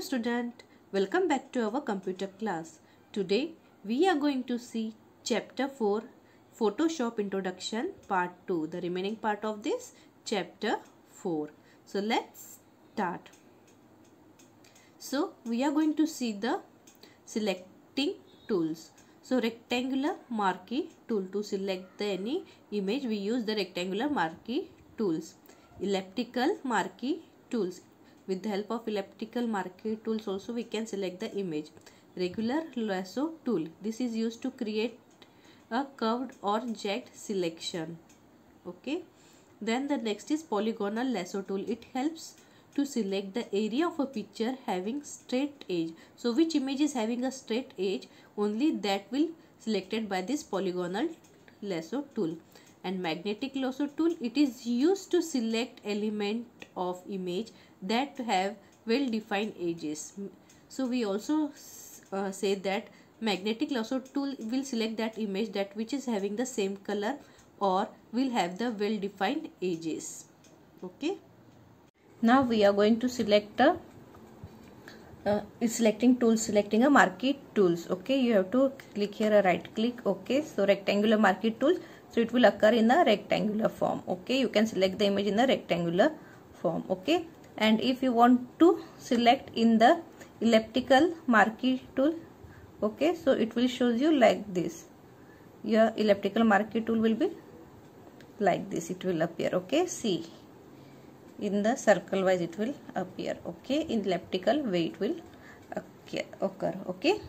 student, welcome back to our computer class. Today we are going to see chapter 4 Photoshop Introduction part 2, the remaining part of this chapter 4. So let's start. So we are going to see the selecting tools. So rectangular marquee tool, to select any image we use the rectangular marquee tools. Elliptical marquee tools, with the help of elliptical marquee tools also we can select the image. Regular lasso tool, this is used to create a curved or jagged selection. Okay, then the next is polygonal lasso tool. It helps to select the area of a picture having straight edge. So which image is having a straight edge, only that will selected by this polygonal lasso tool. And magnetic lasso tool, it is used to select element of image that have well defined edges. So we also say that magnetic lasso tool will select that image that which is having the same color or will have the well defined edges. Okay, now we are going to select a selecting tools, selecting a marquee tools. Okay, you have to click here, a right click. Okay, so rectangular marquee tool, so it will occur in a rectangular form. Okay, you can select the image in the rectangular form. Okay, and if you want to select in the elliptical marquee tool, okay, so it will show you like this. Your elliptical marquee tool will be like this, it will appear. Okay, see, in the circle wise it will appear. Okay, in elliptical way it will occur. Okay,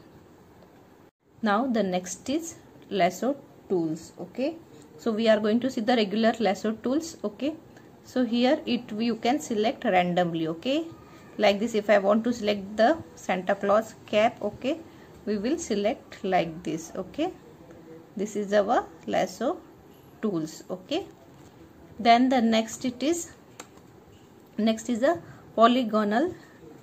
now the next is lasso tools. Okay, so we are going to see the regular lasso tools. Okay, so here you can select randomly. Okay, like this, if I want to select the Santa Claus cap, okay, we will select like this. Okay, this is our lasso tools. Okay, then the next is the polygonal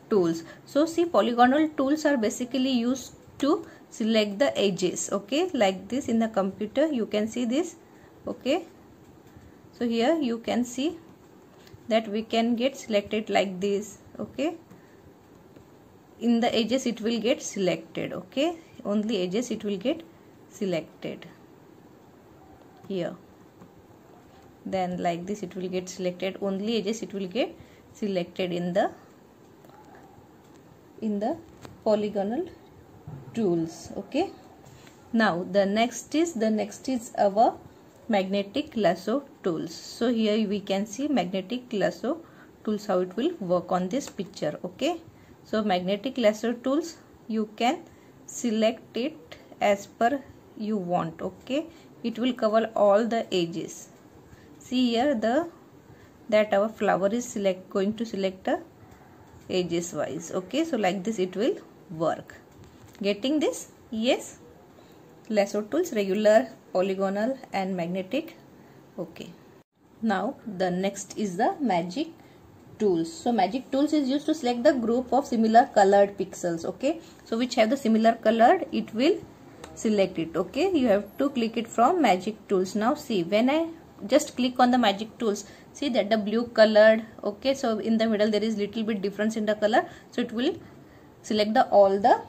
tools. So see, polygonal tools are basically used to select the edges. Okay, like this, in the computer you can see this. Okay, so here you can see that we can get selected like this. Okay, in the edges it will get selected. Okay, only edges it will get selected here. Then like this it will get selected, only edges it will get selected in the polygonal tools. Okay, now the next is our magnetic lasso tools. So here we can see magnetic lasso tools, how it will work on this picture. Okay, so magnetic lasso tools, you can select it as per you want. Okay, it will cover all the edges. See here that our flower is going to select a edges wise. Okay, so like this it will work. Getting this? Yes. Lasso tools, regular, polygonal and magnetic. Okay, now the next is the magic tools. So magic tools is used to select the group of similar colored pixels. Okay, so which have the similar colored, it will select it. Okay, you have to click it from magic tools. Now see, when I just click on the magic tools, see that the blue colored. Okay, so in the middle there is little bit difference in the color, so it will select all the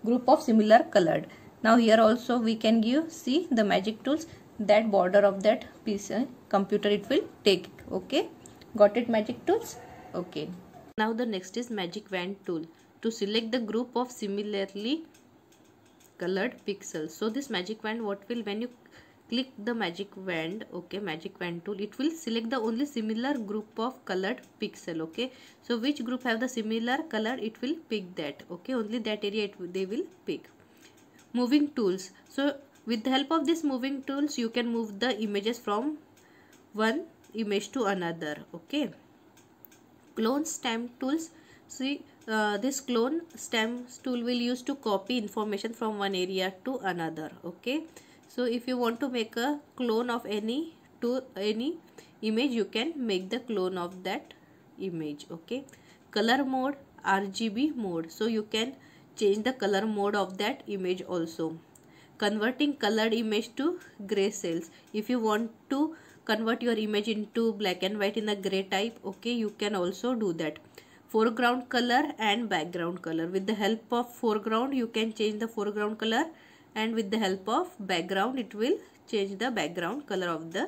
group of similar colored. Now here also we can give, see the magic tools, that border of that piece computer it will take. Okay, got it, magic tools. Okay, now the next is magic wand tool, to select the group of similarly colored pixels. So this magic wand, what will, when you click the magic wand, okay, magic wand tool, it will select the only similar group of colored pixel. Okay, so which group have the similar color, it will pick that. Okay, only that area they will pick. Moving tools, so with the help of this moving tools you can move the images from one image to another. Okay, clone stamp tools, see this clone stamp tool will use to copy information from one area to another. Okay, so if you want to make a clone of any image, you can make the clone of that image. Okay, color mode, RGB mode, so you can change the color mode of that image also. Converting colored image to gray cells, if you want to convert your image into black and white in a gray type, okay, you can also do that. foreground color and background color. With the help of foreground you can change the foreground color, and with the help of background it will change the background color of the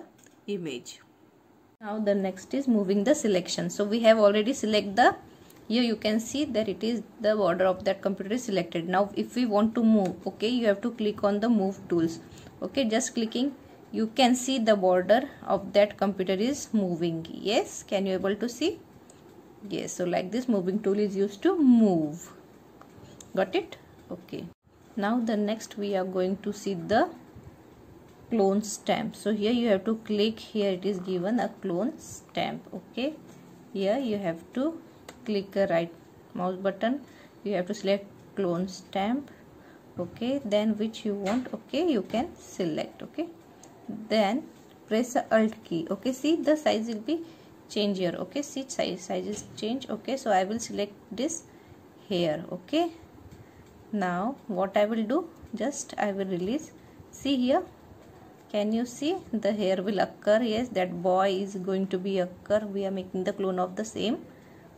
image. Now the next is moving the selection. So we have already select the, here you can see that it is the border of that computer is selected. Now if we want to move, okay, you have to click on the move tools. Okay, just clicking you can see the border of that computer is moving. Yes, can you able to see? Yes, so like this moving tool is used to move. Got it? Okay. Now the next we are going to see the clone stamp. So here you have to click, here it is given a clone stamp. Okay, here you have to click a right mouse button, you have to select clone stamp. Okay, then which you want, okay, you can select. Okay, then press the alt key. Okay, see the size will be change here. Okay, see size is change. Okay, so I will select this here. Okay, now what I will do, just I will release. See here, can you see the hair will occur? Yes, that boy is going to be occur. We are making the clone of the same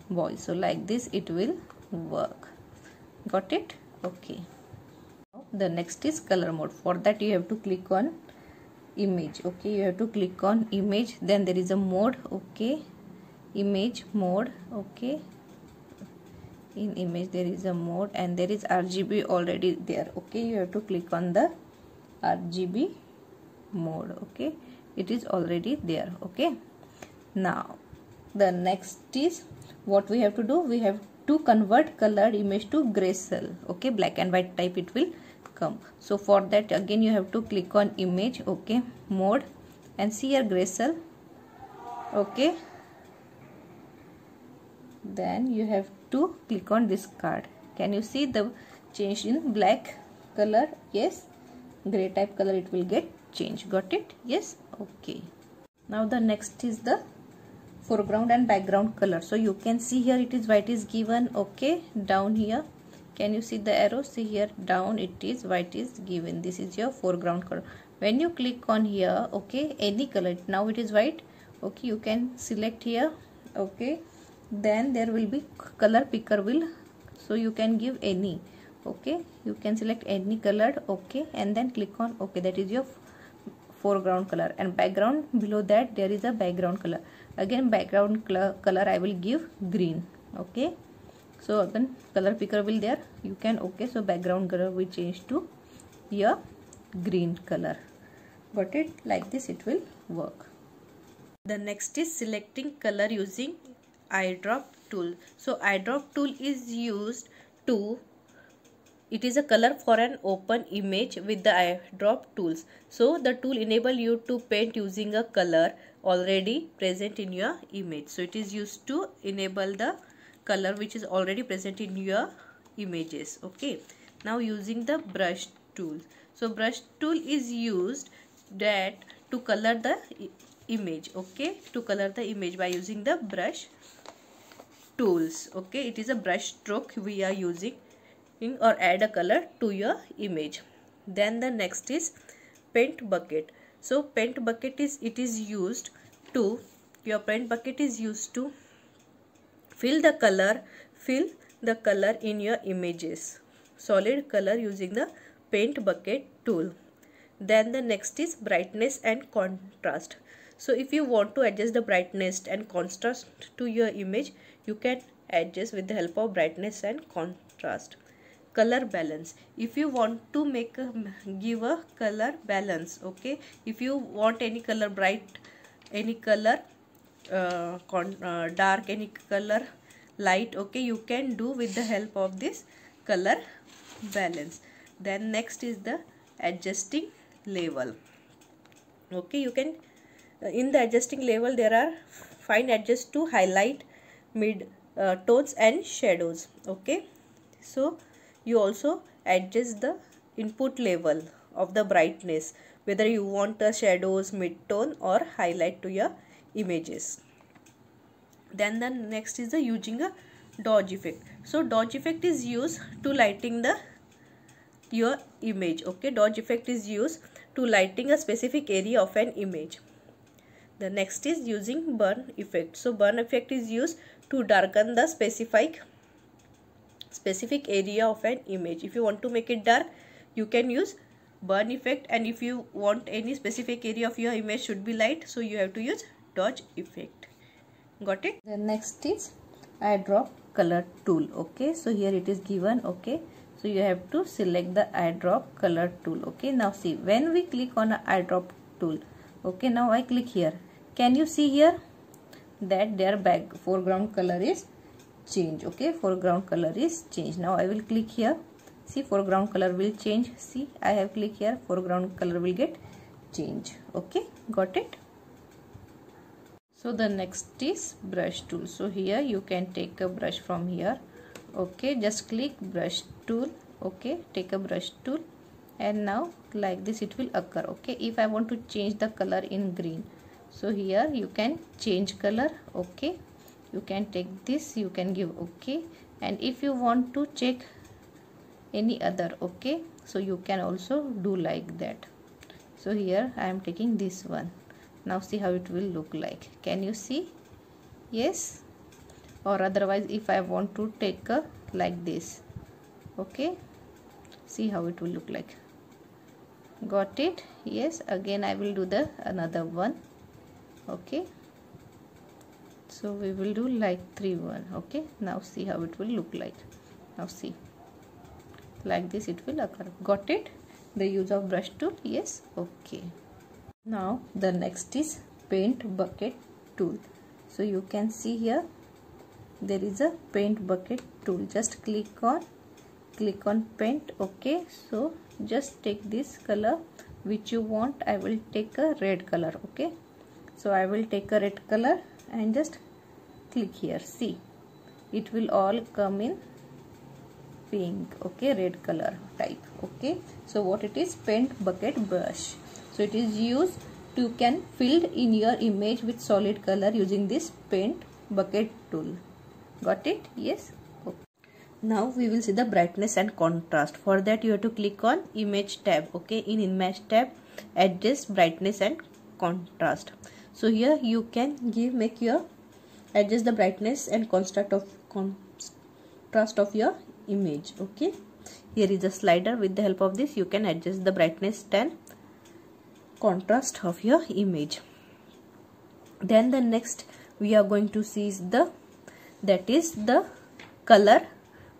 boy. So like this it will work. Got it? Okay. The next is color mode. For that you have to click on image. Okay, you have to click on image, then there is a mode. Okay, image mode. Okay, in image there is a mode and there is RGB already there. Okay, you have to click on the RGB mode. Okay, it is already there. Okay, now the next is what we have to do, we have to convert colored image to gray cell. Okay, black and white type it will come. So for that again you have to click on image. Okay, mode, and see here gray cell. Okay, then you have to click on discard. Can you see the change in black color? Yes, gray type color it will get changed. Got it? Yes. Okay, now the next is the foreground and background color. So you can see here it is white is given. Okay, down here can you see the arrow? See here down it is white is given. This is your foreground color. When you click on here, okay, any color, now it is white. Okay, you can select here. Okay, then there will be color picker will, so you can give any. Okay, you can select any color. Okay, and then click on okay, that is your foreground color, and background below that there is a background color. Again background color I will give green. Okay, so again color picker will there, you can, okay, so background color will change to your green color. Got it? Like this it will work. The next is selecting color using eyedrop tool. So eyedrop tool is used to, it is a color for an open image with the eyedrop tools. So the tool enable you to paint using a color already present in your image. So it is used to enable the color which is already present in your images. Okay, now using the brush tool. So brush tool is used that to color the image. Okay, to color the image by using the brush tools. Okay, it is a brush stroke we are using or add a color to your image. Then the next is paint bucket. So paint bucket is, it is used to, your paint bucket is used to fill the color in your images, solid color using the paint bucket tool. Then the next is brightness and contrast. So if you want to adjust the brightness and contrast to your image, you can adjust with the help of brightness and contrast. Color balance, if you want to make give a color balance. Okay, if you want any color bright, any color dark, any color light, okay, you can do with the help of this color balance. Then next is the adjusting level. Okay, you can in the adjusting level there are fine adjust to highlight, mid tones and shadows. Okay, so you also adjust the input level of the brightness, whether you want the shadows, mid-tone or highlight to your images. Then the next is the using a dodge effect. So dodge effect is used to lighting the your image. Okay, dodge effect is used to lighting a specific area of an image. The next is using burn effect. So burn effect is used to darken the specific area of an image. If you want to make it dark, you can use burn effect, and if you want any specific area of your image should be light, so you have to use dodge effect. Got it? The next is eyedrop color tool. Okay, so here it is given. Okay, so you have to select the eyedrop color tool. Okay, now see, when we click on a eyedrop tool, okay, now I click here. Can you see here that their foreground color is changed? Okay, foreground color is changed. Now I will click here. See, foreground color will change. See, I have clicked here, foreground color will get changed. Okay, got it? So the next is brush tool. So here you can take a brush from here. Okay, just click brush tool. Okay, take a brush tool, and now like this it will occur. Okay, if I want to change the color in green, so here you can change color. Okay, you can take this, you can give okay, and if you want to check any other, okay, so you can also do like that. So here I am taking this one. Now see how it will look like. Can you see? Yes. Or otherwise if I want to take a like this, okay, see how it will look like. Got it? Yes. Again I will do the another one. Okay, so we will do like 3-1. Okay, now see how it will look like. Now see, like this it will occur. Got it? The use of brush tool. Yes. Okay, now the next is paint bucket tool. So you can see here there is a paint bucket tool. Just click on paint. Okay, so just take this color which you want. I will take a red color. Okay, so I will take a red color and just click here. See, it will all come in pink. Okay, red color type. Okay, so what it is? Paint bucket brush. So it is used to can fill in your image with solid color using this paint bucket tool. Got it? Yes. Okay. Now we will see the brightness and contrast. For that you have to click on image tab. Okay, in image tab, adjust brightness and contrast. So here you can adjust the brightness and contrast of your image. Okay, here is a slider. With the help of this you can adjust the brightness and contrast of your image. Then the next we are going to see is the color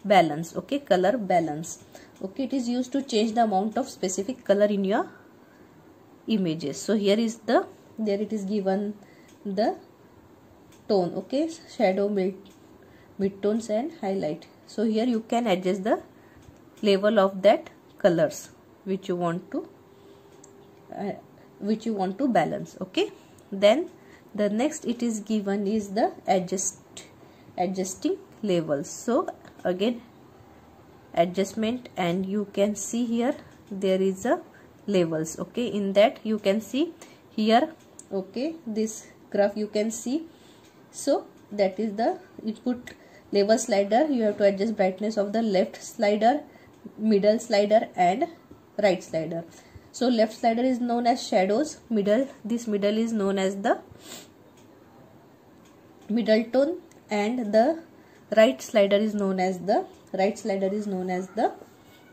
balance. Okay, color balance. Okay, it is used to change the amount of specific color in your images. So here is there it is given the tone. Okay, shadow, midtones and highlight. So here you can adjust the level of that colors which you want to balance. Okay, then the next it is given is the adjusting levels. So again adjustment, and you can see here there is a levels. Okay, in that you can see here. Okay, this graph you can see. So that is the input level slider. You have to adjust brightness of the left slider, middle slider and right slider. So left slider is known as shadows, this middle is known as the middle tone, and the right slider is known as the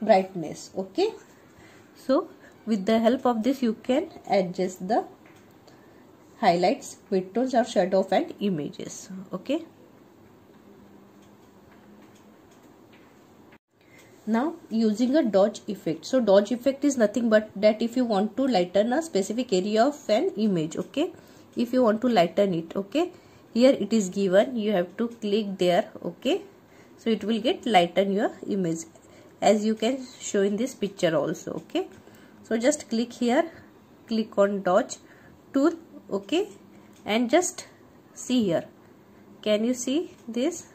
brightness. Okay, so with the help of this you can adjust the highlights, midtones or shadow of and images. Okay, now using a dodge effect. So dodge effect is nothing but that if you want to lighten a specific area of an image. Okay, if you want to lighten it, okay, here it is given, you have to click there. Okay, so it will get lighten your image, as you can show in this picture also. Okay, so just click here, click on dodge tool. Okay, and just see here, can you see this,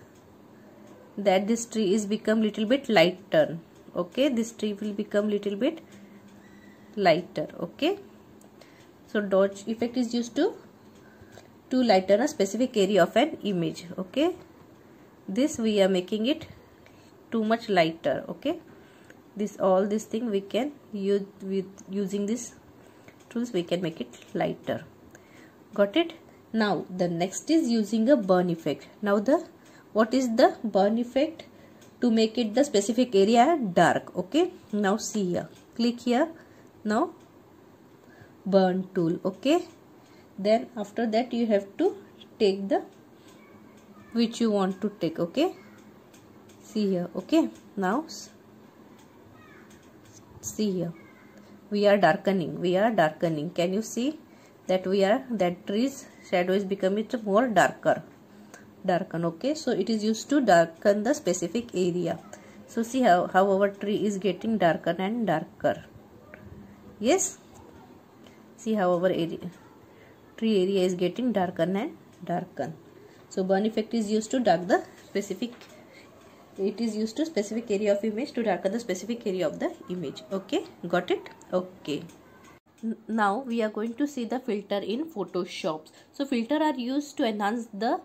that this tree is become little bit lighter. Okay, this tree will become little bit lighter. Okay, so dodge effect is used to lighten a specific area of an image. Okay, this we are making it too much lighter. Okay, all this thing we can use with using this tools, we can make it lighter. Got it? Now the next is using a burn effect. Now what is the burn effect? To make it the specific area dark. Okay, now see here, click here. Now burn tool. Okay, then after that you have to take the which you want to take. Okay, see here. Okay, now see here, we are darkening. Can you see that that tree's shadow is becoming more darken. Okay, so it is used to darken the specific area. So see how our tree is getting darker and darker. Yes, see how our tree area is getting darker and darken. So burn effect is used to dark the specific, it is used to specific area of image to darken the specific area of the image. Okay, got it? Okay. Now we are going to see the filter in Photoshop. So filter are used to enhance the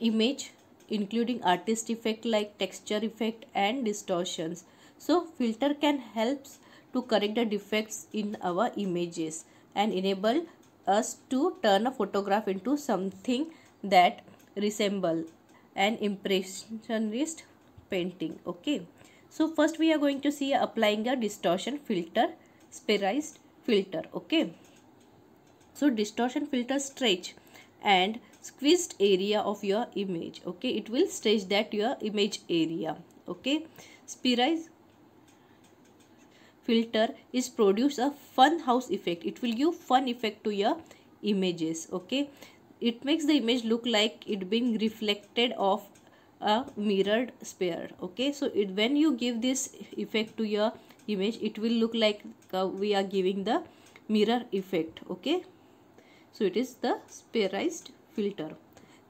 image, including artist effect like texture effect and distortions. So filter can help to correct the defects in our images and enable us to turn a photograph into something that resemble an impressionist painting. Okay, so first we are going to see applying a distortion filter, spherize filter. Okay, so distortion filter stretch and squeezed area of your image. Okay, it will stretch that your image area. Okay, spherize filter is produce a fun house effect. It will give fun effect to your images. Okay, it makes the image look like it being reflected off a mirrored sphere. Okay, so when you give this effect to your image, it will look like we are giving the mirror effect. Okay, so it is the spherized filter.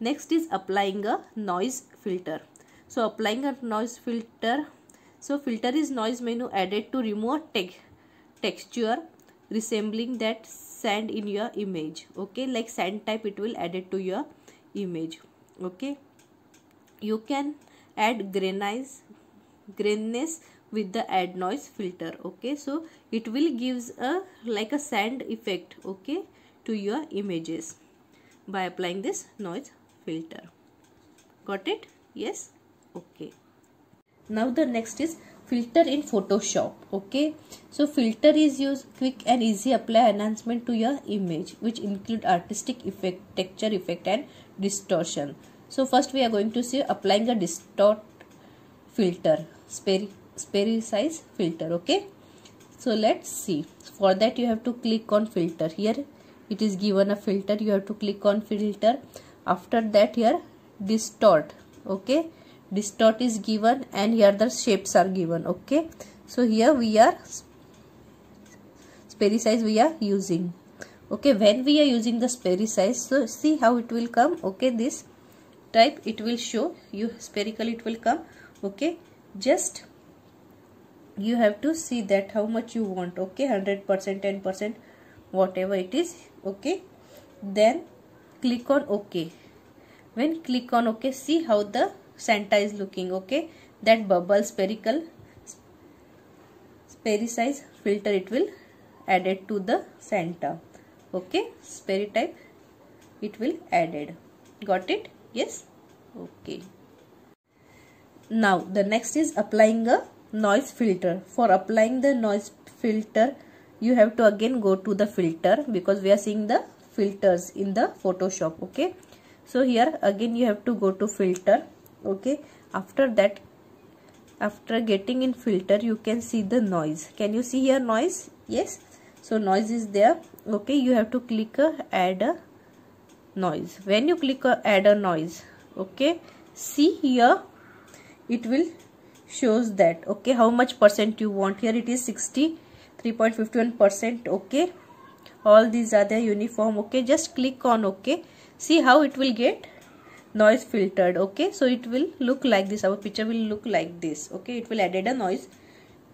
Next is applying a noise filter. So applying a noise filter, so filter is noise menu added to remove texture resembling that sand in your image. Okay, like sand type it will add it to your image. Okay, you can add grayness with the add noise filter. Okay, so it will gives a like a sand effect, okay, to your images by applying this noise filter. Got it? Yes. Okay, now the next is filter in Photoshop. Okay, so filter is used quick and easy apply enhancement to your image, which include artistic effect, texture effect and distortion. So first we are going to see applying a distort filter, spherize filter. Okay, so let's see. For that you have to click on filter. Here it is given a filter, you have to click on filter. After that here distort. Okay, distort is given and here the shapes are given. Okay, so here we are spherize we are using. Okay, when we are using the spherize, so see how it will come. Okay, this type it will show you spherical, it will come. Okay, just you have to see that how much you want. Okay, 100%, 10%, whatever it is. Okay, then click on OK. When click on OK, see how the Santa is looking. Okay, that bubble spherical spherize filter it will add it to the Santa. Okay, sphere type it will added. Got it? Yes. Okay, now the next is applying a noise filter. For applying the noise filter you have to again go to the filter, because we are seeing the filters in the Photoshop. Okay, so here again you have to go to filter. Okay, after that, after getting in filter you can see the noise. Can you see here noise? Yes, so noise is there. Okay, you have to click add a noise. When you click add a noise, okay, see here it will shows that, okay, how much percent you want. Here it is 63.51%. okay, all these are the uniform. Okay, just click on OK. See how it will get noise filtered. Okay, so it will look like this, our picture will look like this. Okay, it will added a noise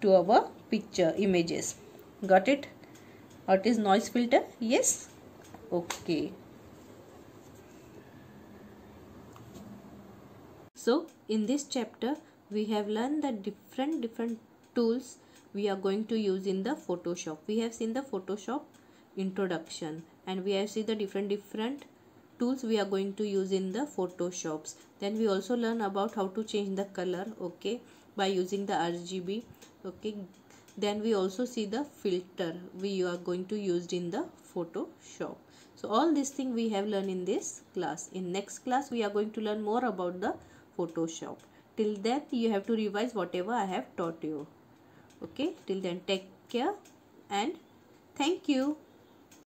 to our picture images. Got it? What is noise filter? Yes. Okay, so in this chapter we have learned the different tools we are going to use in the Photoshop. We have seen the Photoshop introduction and we have seen the different tools we are going to use in the Photoshops. Then we also learn about how to change the color, okay, by using the RGB, okay. Then we also see the filter we are going to use in the Photoshop. So all these things we have learned in this class. In next class we are going to learn more about the Photoshop. Till then you have to revise whatever I have taught you. Okay, till then take care and thank you.